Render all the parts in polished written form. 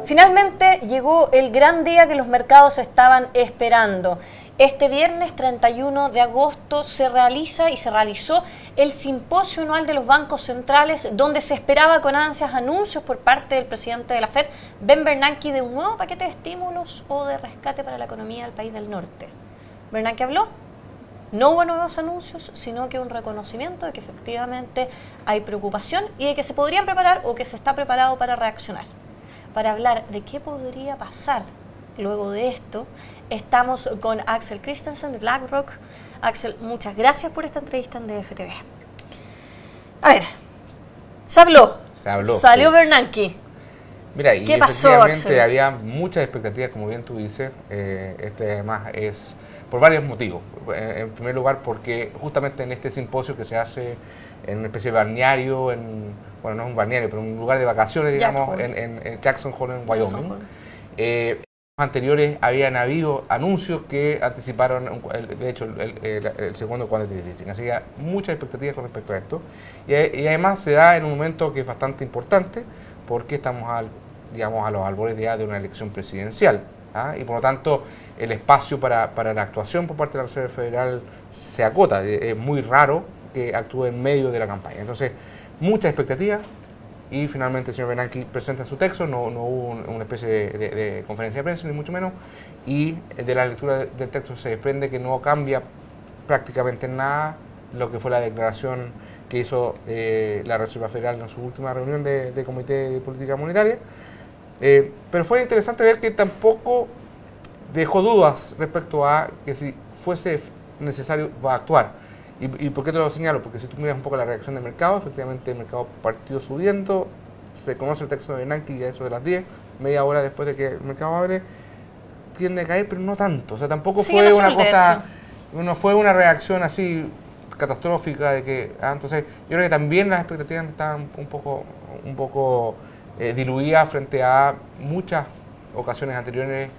Finalmente llegó el gran día que los mercados estaban esperando. Este viernes 31 de agosto se realizó el simposio anual de los bancos centrales, donde se esperaba con ansias anuncios por parte del presidente de la FED, Ben Bernanke, de un nuevo paquete de estímulos o de rescate para la economía del país del norte. Bernanke habló. No hubo nuevos anuncios, sino que un reconocimiento de que efectivamente hay preocupación y de que se podrían preparar o que se está preparado para reaccionar. Para hablar de qué podría pasar luego de esto, estamos con Axel Christensen de BlackRock. Axel, muchas gracias por esta entrevista en DFTV. A ver, se habló. Salió sí. Bernanke. Mira, y ¿qué pasó, efectivamente había muchas expectativas, como bien tú dices. Este además es por varios motivos. En primer lugar, porque justamente en este simposio que se hace en una especie de balneario, bueno, no es un balneario, pero un lugar de vacaciones, digamos, en Jackson Hole, en Wyoming. Anteriores habían habido anuncios que anticiparon, de hecho, el segundo quantitative easing. Así que hay muchas expectativas con respecto a esto. Y además se da en un momento que es bastante importante, porque estamos digamos, a los albores ya de una elección presidencial. Y por lo tanto, el espacio para la actuación por parte de la Reserva Federal se acota. Es muy raro que actúe en medio de la campaña. Entonces, muchas expectativas. Y finalmente el señor Bernanke presenta su texto, no hubo una especie de conferencia de prensa, ni mucho menos, y de la lectura del texto se desprende que no cambia prácticamente nada lo que fue la declaración que hizo la Reserva Federal en su última reunión de Comité de Política Monetaria. Pero fue interesante ver que tampoco dejó dudas respecto a que si fuese necesario va a actuar. ¿Y por qué te lo señalo? Porque si tú miras un poco la reacción del mercado, efectivamente el mercado partió subiendo, se conoce el texto de Bernanke y a eso de las 10, media hora después de que el mercado abre, tiende a caer, pero no tanto. O sea, tampoco fue una cosa, no fue una reacción así catastrófica de que... entonces, yo creo que también las expectativas estaban un poco diluidas frente a muchas ocasiones anteriores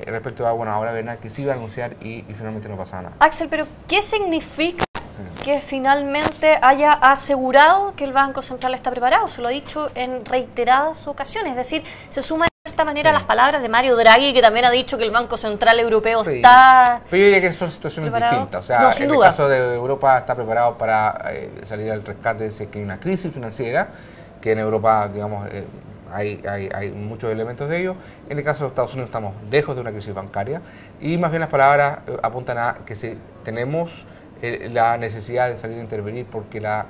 respecto a, bueno, ahora Bernanke sí iba a anunciar y finalmente no pasaba nada. Axel, pero ¿qué significa que finalmente haya asegurado que el Banco Central está preparado? Se lo ha dicho en reiteradas ocasiones, es decir, se suma de cierta manera las palabras de Mario Draghi, que también ha dicho que el Banco Central Europeo está Pero yo diría que son situaciones distintas, o sea, no, sin en duda. El caso de Europa está preparado para salir al rescate de que hay una crisis financiera, que en Europa, digamos, hay muchos elementos de ello. En el caso de Estados Unidos estamos lejos de una crisis bancaria y más bien las palabras apuntan a que si tenemos la necesidad de salir a intervenir porque la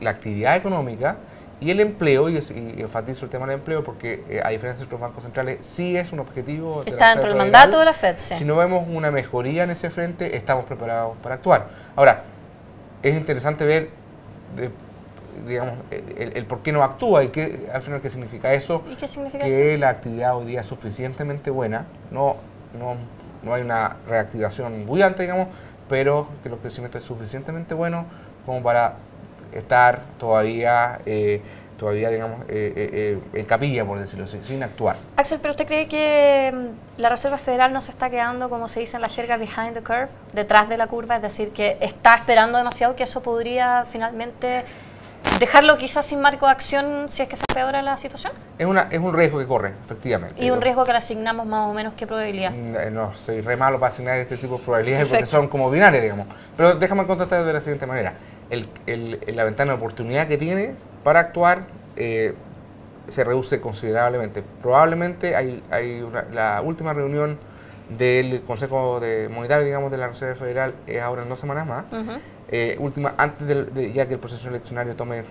actividad económica y el empleo, y enfatizo el tema del empleo porque a diferencia de otros bancos centrales sí es un objetivo de está dentro del mandato de la FED. Sí. Si no vemos una mejoría en ese frente, estamos preparados para actuar. Ahora, es interesante ver digamos, el por qué no actúa y qué, al final qué significa eso. ¿Y qué significa que eso? La actividad hoy día es suficientemente buena, no hay una reactivación bullante, digamos, pero que el crecimiento es suficientemente bueno como para estar todavía digamos, en capilla, por decirlo así, sin actuar. Axel, ¿pero usted cree que la Reserva Federal no se está quedando, como se dice en la jerga, behind the curve, detrás de la curva? Es decir, que está esperando demasiado, que eso podría finalmente dejarlo quizás sin marco de acción si es que se empeora la situación. Es un riesgo que corre, efectivamente. ¿Y un riesgo que le asignamos más o menos qué probabilidad? No, soy re malo para asignar este tipo de probabilidades. Perfecto. Porque son como binarias, digamos. Pero déjame contestar de la siguiente manera. La ventana de oportunidad que tiene para actuar se reduce considerablemente. Probablemente la última reunión del Consejo Monetario, digamos, de la Reserva Federal es ahora en 2 semanas más. Antes de ya que el proceso eleccionario tome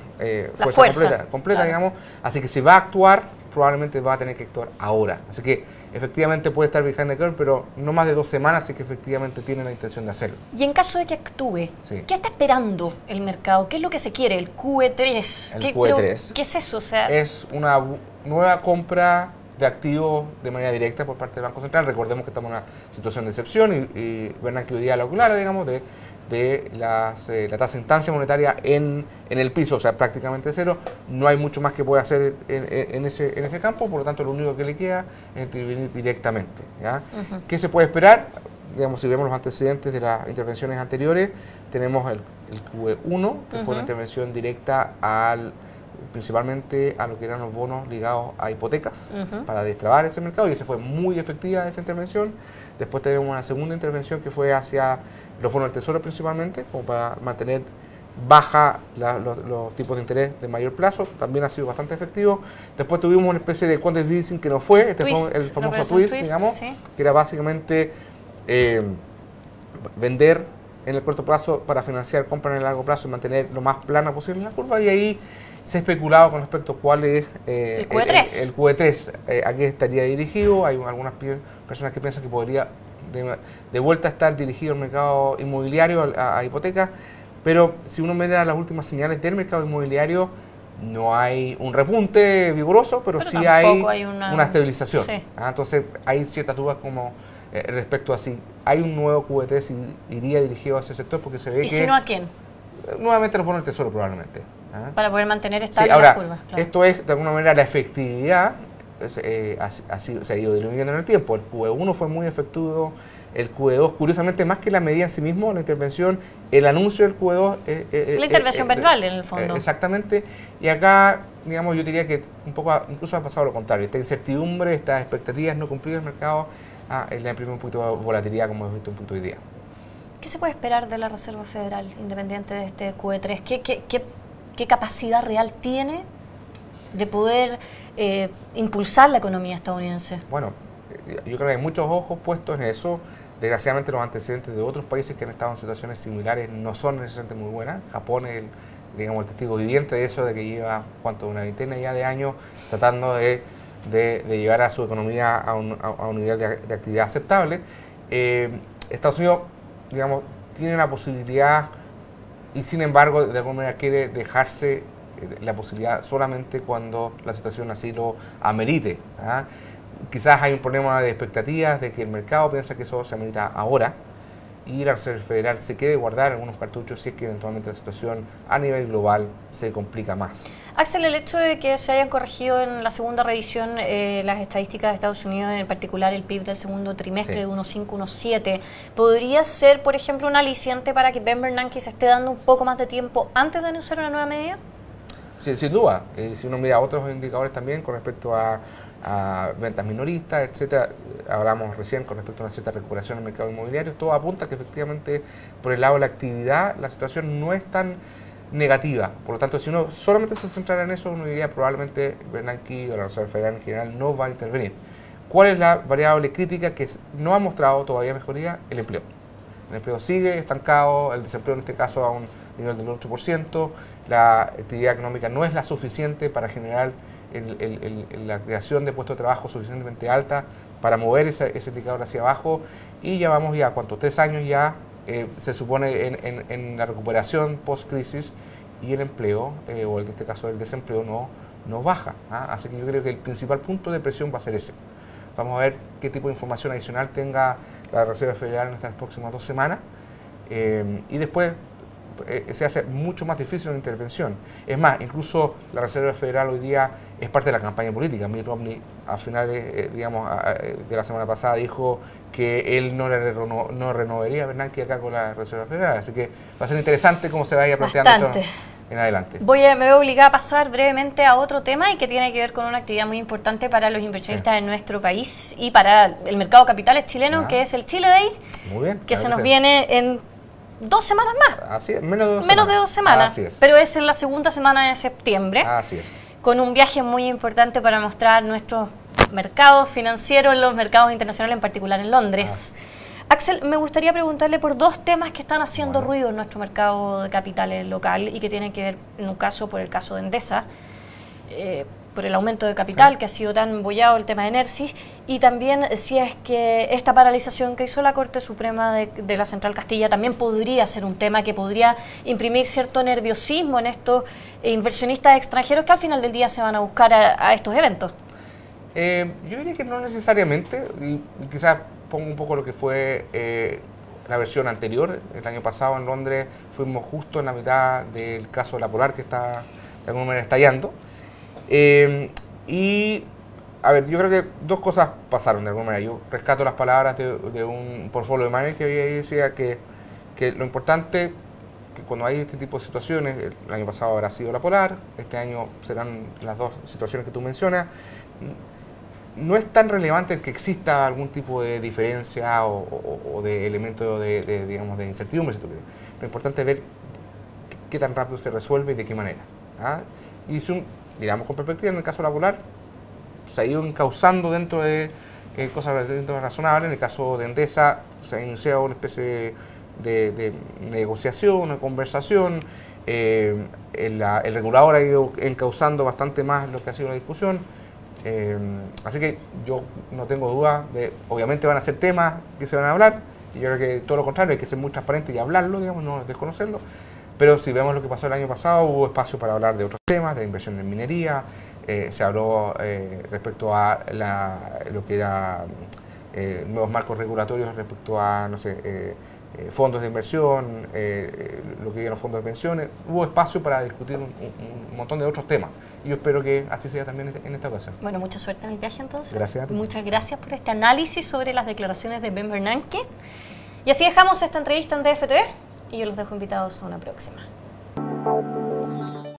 fuerza completa, claro. Digamos, así que si va a actuar, probablemente va a tener que actuar ahora. Así que efectivamente puede estar behind the curve, pero no más de 2 semanas, así que efectivamente tiene la intención de hacerlo. Y en caso de que actúe, ¿qué está esperando el mercado? ¿Qué es lo que se quiere? ¿El QE3? El QE3. ¿Qué es eso? O sea, es una nueva compra de activos de manera directa por parte del Banco Central. Recordemos que estamos en una situación de excepción y Bernanke hoy día lo aclara, digamos, de la tasa de instancia monetaria en el piso, o sea, prácticamente cero. No hay mucho más que pueda hacer en ese campo, por lo tanto lo único que le queda es intervenir directamente, ¿ya? ¿Qué se puede esperar? digamos, si vemos los antecedentes de las intervenciones anteriores, tenemos el QE1, que fue una intervención directa principalmente a lo que eran los bonos ligados a hipotecas para destrabar ese mercado, y esa fue muy efectiva esa intervención. Después tenemos una segunda intervención que fue hacia los bonos del Tesoro principalmente, como para mantener baja los tipos de interés de mayor plazo, también ha sido bastante efectivo. Después tuvimos una especie de quantitative easing que no fue, fue el famoso twist, digamos, sí, que era básicamente vender en el corto plazo para financiar compras en el largo plazo y mantener lo más plana posible la curva, y ahí se ha especulado con respecto a cuál es el QE3. El QE3, a qué estaría dirigido. Hay algunas personas que piensan que podría de vuelta estar dirigido al mercado inmobiliario, a hipotecas, pero si uno mira las últimas señales del mercado inmobiliario, no hay un repunte vigoroso, pero sí hay una estabilización. Sí. Entonces hay ciertas dudas como respecto a si hay un nuevo QE3 y iría dirigido a ese sector, porque se ve que... ¿Y si no, a quién? Nuevamente los bonos del Tesoro probablemente. Para poder mantener estable la curva. Claro. Esto es, de alguna manera, la efectividad se ha ido diluyendo en el tiempo. El QE1 fue muy efectivo, el QE2, curiosamente, más que la medida en sí mismo, la intervención, el anuncio del QE2... la intervención verbal, en el fondo. Exactamente. Y acá, digamos, yo diría que un poco incluso ha pasado lo contrario. Esta incertidumbre, estas expectativas no cumplidas del mercado, le ha imprimido un poquito de volatilidad, como hemos visto un poquito hoy día. ¿Qué se puede esperar de la Reserva Federal, independiente de este QE3? ¿Qué capacidad real tiene de poder impulsar la economía estadounidense? Bueno, yo creo que hay muchos ojos puestos en eso. Desgraciadamente los antecedentes de otros países que han estado en situaciones similares no son necesariamente muy buenas. Japón es el testigo viviente de eso, de que lleva una veintena ya de años tratando de llevar a su economía a un nivel de actividad aceptable. Estados Unidos, digamos, tiene la posibilidad, y sin embargo de alguna manera quiere dejarse la posibilidad solamente cuando la situación así lo amerite. Quizás hay un problema de expectativas, de que el mercado piensa que eso se amerita ahora, y la Reserva Federal se quiere guardar algunos cartuchos si es que eventualmente la situación a nivel global se complica más. Axel, el hecho de que se hayan corregido en la segunda revisión las estadísticas de Estados Unidos, en particular el PIB del segundo trimestre, sí, de 1.5, 1.7, ¿podría ser, por ejemplo, un aliciente para que Ben Bernanke se esté dando un poco más de tiempo antes de anunciar una nueva medida? Sí, sin duda. Si uno mira otros indicadores también con respecto a ventas minoristas, etcétera, hablamos recién con respecto a una cierta recuperación en el mercado inmobiliario, todo apunta que efectivamente por el lado de la actividad la situación no es tan negativa. Por lo tanto, si uno solamente se centrara en eso, uno diría probablemente Bernanke o la Reserva Federal en general no va a intervenir. ¿Cuál es la variable crítica que no ha mostrado todavía mejoría? El empleo. El empleo sigue estancado, el desempleo en este caso a un nivel del 8%, la actividad económica no es la suficiente para generar la creación de puestos de trabajo suficientemente alta para mover ese indicador hacia abajo, y ya vamos ya, ¿cuánto? 3 años ya, se supone en la recuperación post-crisis, y el empleo, o en este caso el desempleo, no baja. Así que yo creo que el principal punto de presión va a ser ese. Vamos a ver qué tipo de información adicional tenga la Reserva Federal en estas próximas 2 semanas, y después se hace mucho más difícil una intervención. Es más, incluso la Reserva Federal hoy día es parte de la campaña política. Mitt Romney a finales de la semana pasada dijo que él no renovaría a Bernanke acá con la Reserva Federal. Así que va a ser interesante cómo se vaya planteando esto en adelante. Me veo obligada a pasar brevemente a otro tema, y que tiene que ver con una actividad muy importante para los inversionistas, sí, en nuestro país y para el mercado de capitales chileno, que es el Chile Day, muy bien, que se nos viene en 2 semanas más. Así es, menos de 2 semanas. Menos de 2 semanas, así es. Pero es en la segunda semana de septiembre. Así es. Con un viaje muy importante para mostrar nuestros mercados financieros en los mercados internacionales, en particular en Londres. Axel, me gustaría preguntarle por 2 temas que están haciendo ruido en nuestro mercado de capitales local, y que tienen que ver, en un caso, por el caso de Endesa, por el aumento de capital, sí, que ha sido tan bollado el tema de Enersis, y también si es que esta paralización que hizo la Corte Suprema de la Central Castilla también podría ser un tema que podría imprimir cierto nerviosismo en estos inversionistas extranjeros que al final del día se van a buscar a estos eventos. Yo diría que no necesariamente, y quizás pongo un poco lo que fue la versión anterior. El año pasado en Londres fuimos justo en la mitad del caso de la Polar, que está de alguna manera estallando. Y a ver, yo creo que dos cosas pasaron de alguna manera. Yo rescato las palabras de un portfolio manager que había ahí, decía que lo importante, que cuando hay este tipo de situaciones, el año pasado habrá sido la polar, este año serán las dos situaciones que tú mencionas, no es tan relevante el que exista algún tipo de diferencia o de elemento digamos, de incertidumbre, si tú quieres. Lo importante es ver qué tan rápido se resuelve y de qué manera. ¿Ah? Y si miramos con perspectiva, en el caso de la polar, se ha ido encauzando dentro de cosas razonables. En el caso de Endesa, se ha iniciado una especie de negociación, una conversación. El regulador ha ido encauzando bastante más lo que ha sido la discusión. Así que yo no tengo duda de, obviamente van a ser temas que se van a hablar, y yo creo que todo lo contrario, hay que ser muy transparente y hablarlo, digamos, no desconocerlo. Pero si vemos lo que pasó el año pasado, hubo espacio para hablar de otros temas, de inversión en minería, se habló respecto a lo que era nuevos marcos regulatorios respecto a, no sé, fondos de inversión, lo que eran fondos de pensiones. Hubo espacio para discutir un montón de otros temas. Y yo espero que así sea también en esta ocasión. Bueno, mucha suerte en el viaje entonces. Gracias a ti. Muchas gracias por este análisis sobre las declaraciones de Ben Bernanke. Y así dejamos esta entrevista en DFTV y yo los dejo invitados a una próxima.